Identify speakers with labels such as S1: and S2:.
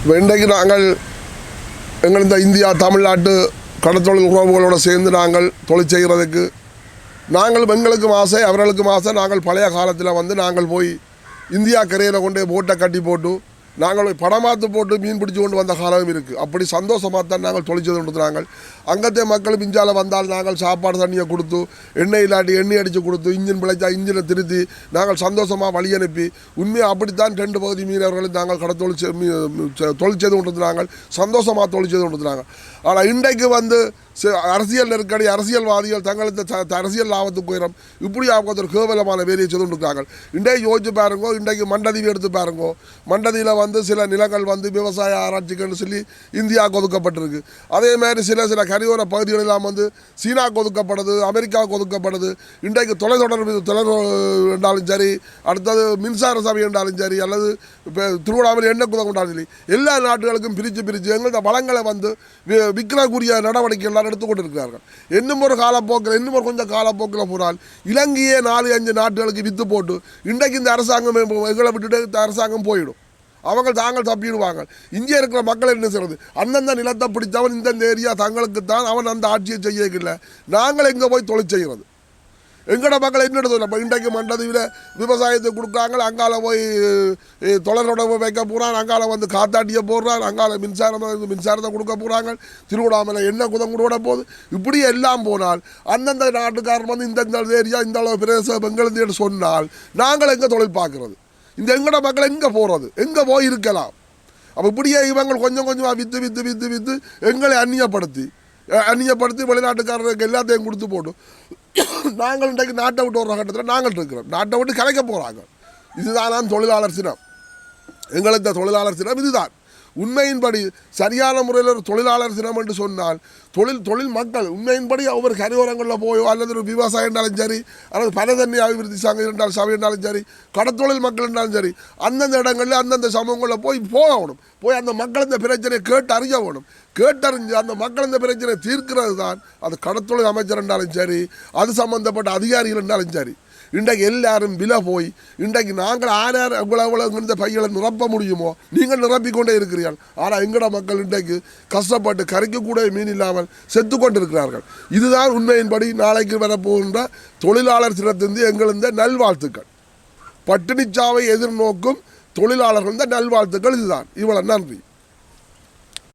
S1: இப்போ இன்றைக்கு நாங்கள் எங்கள் இந்த இந்தியா தமிழ்நாட்டு கடற்தொழில் உறவுகளோடு சேர்ந்து நாங்கள் தொழில் செய்கிறதுக்கு எங்களுக்கும் ஆசை, அவர்களுக்கும் ஆசை. நாங்கள் பழைய காலத்தில் நாங்கள் போய் இந்தியா கரையில் கொண்டு போட்டை கட்டி போட்டு நாங்கள் படமாத்து போட்டு மீன் பிடிச்சி கொண்டு வந்த காலமும் இருக்குது. அப்படி சந்தோஷமாக தான் நாங்கள் தொழிற்சது கொண்டு அங்கத்தே மக்கள் மிஞ்சால் வந்தால் நாங்கள் சாப்பாடு தண்ணியை கொடுத்து எண்ணெய் இல்லாட்டி எண்ணெய் அடித்து கொடுத்து இன்ஜின் பிழைச்சா இன்ஜினை திருத்தி நாங்கள் சந்தோஷமாக வழி அனுப்பி உண்மையாக அப்படித்தான் 2 பகுதி மீனவர்களும் நாங்கள் தொழில் செய்து கொண்டு சந்தோஷமாக தொழில் செய்து கொண்டு. ஆனால் இன்றைக்கு அரசியல் நெருக்கடி, அரசியல்வாதிகள் தங்களுக்கு அரசியல் லாபத்துக்கு உயரம் இப்படி ஒரு கேவலமான வேலையை செய்து கொண்டிருக்கிறார்கள். இன்றைக்கு யோசிச்சு பாருங்கோ, இன்றைக்கு மண்டதீவு எடுத்து பாருங்கோ. மண்டதியில் சில நிலங்கள் விவசாய ஆராய்ச்சிக்குன்னு சொல்லி இந்தியாவுக்கு ஒதுக்கப்பட்டிருக்கு. அதே மாதிரி சில கரையோர பகுதிகளெல்லாம் சீனாவுக்கு ஒதுக்கப்படுது, அமெரிக்காவுக்கு ஒதுக்கப்படுது. இன்றைக்கு தொலைத்தொடர்பு என்றாலும் சரி, அடுத்தது மின்சார சபை என்றாலும் சரி, அல்லது இப்போ திருவண்ணாமலை எண்ணெய் குதம் கொண்டாலும் சரி, எல்லா நாடுகளுக்கும் பிரித்து எங்களோட வளங்களை விற்கக்கூடிய நடவடிக்கைகள் எடுத்துக்கொண்டிருக்கிறார்கள். இன்னும் ஒரு காலப்போக்கில், இன்னும் ஒரு கொஞ்சம் காலப்போக்கில் போனால் இலங்கையே 4-5 நாடுகளுக்கு விற்று போட்டு இன்றைக்கு இந்த அரசாங்கம் எங்களை விட்டுட்டு இந்த அரசாங்கம் போயிடும். தாங்கள் தப்பிடுவாங்க. இங்கே இருக்கிற மக்கள் என்ன செய்வது? அந்தந்த நிலத்தை பிடித்தவன் இந்தந்த ஏரியா தங்களுக்கு தான், அவன் அந்த ஆட்சியை செய்யல. நாங்கள் எங்கே போய் தொழில் செய்கிறது? எங்களோட மக்கள் என்ன எடுத்து இன்றைக்கு மண்டதீவில் விவசாயத்தை கொடுக்குறாங்க, அங்கால போய் தொழிலோட வைக்க போகிறான், அங்கால காத்தாட்டியை போடுறான், அங்கால மின்சாரத்தை கொடுக்க போகிறாங்க, திருவிழாமலை எண்ணெய் குதம் கூட போகுது. இப்படி எல்லாம் போனால் அந்தந்த நாட்டுக்காரன் இந்த ஏரியா இந்த அளவு பிரதேசம் எங்களுக்கு சொன்னால் நாங்கள் எங்கே தொழில் பார்க்குறது? இந்த எங்களோட மக்கள் எங்கே போகிறது? எங்கே போய் இருக்கலாம்? அப்போ இப்படியே இவங்க கொஞ்சம் கொஞ்சமாக விற்று எங்களை அந்நியப்படுத்தி வெளிநாட்டுக்காரருக்கு எல்லாத்தையும் கொடுத்து போட்டு நாங்கள் இன்றைக்கு நாட்டை விட்டு வர கட்டத்தில் நாங்கள் இருக்கிறோம். நாட்டை விட்டு கலைக்க போகிறாங்க. இதுதான் தொழிலாளர் சினம். எங்களுக்கு தொழிலாளர் சினம் இதுதான். உண்மையின்படி சரியான முறையில் ஒரு தொழிலாளர் சினம் என்று சொன்னால் தொழில் மக்கள் உண்மையின்படி ஒவ்வொரு கரையோரங்களில் போயோ அல்லது ஒரு விவசாயம் என்றாலும் சரி, அல்லது பலதண்ணி அபிவிருத்தி சங்கம் சபை என்றாலும் சரி, கடற்தொழில் மக்கள் என்றாலும் சரி, அந்தந்த இடங்களில் அந்தந்த சமூகங்களில் போகணும். போய் அந்த மக்கள் இந்த பிரச்சனையை கேட்டு அறிய வேணும். கேட்டறிஞ்சு அந்த மக்கள் இந்த பிரச்சனையை தீர்க்கிறது தான் அது கடற்தொழில் அமைச்சர் என்றாலும் சரி, அது சம்பந்தப்பட்ட அதிகாரிகள் என்றாலும் சரி. இன்றைக்கு எல்லாரும் விலை போய் இன்றைக்கு நாங்கள் யார் எவ்வளோ இந்த பைகளை நிரப்ப முடியுமோ நீங்கள் நிரப்பிக்கொண்டே இருக்கிறீர்கள். ஆனால் எங்கட மக்கள் இன்றைக்கு கஷ்டப்பட்டு கரைக்கக்கூட மீன் இல்லாமல் செத்து கொண்டிருக்கிறார்கள். இதுதான் உண்மையின்படி நாளைக்கு வரப்போகின்ற தொழிலாளர் சினத்திலிருந்து எங்களிருந்த நல்வாழ்த்துக்கள். பட்டினிச்சாவை எதிர்நோக்கும் தொழிலாளர்கள் நல்வாழ்த்துக்கள் இதுதான். இவ்வளவு நன்றி.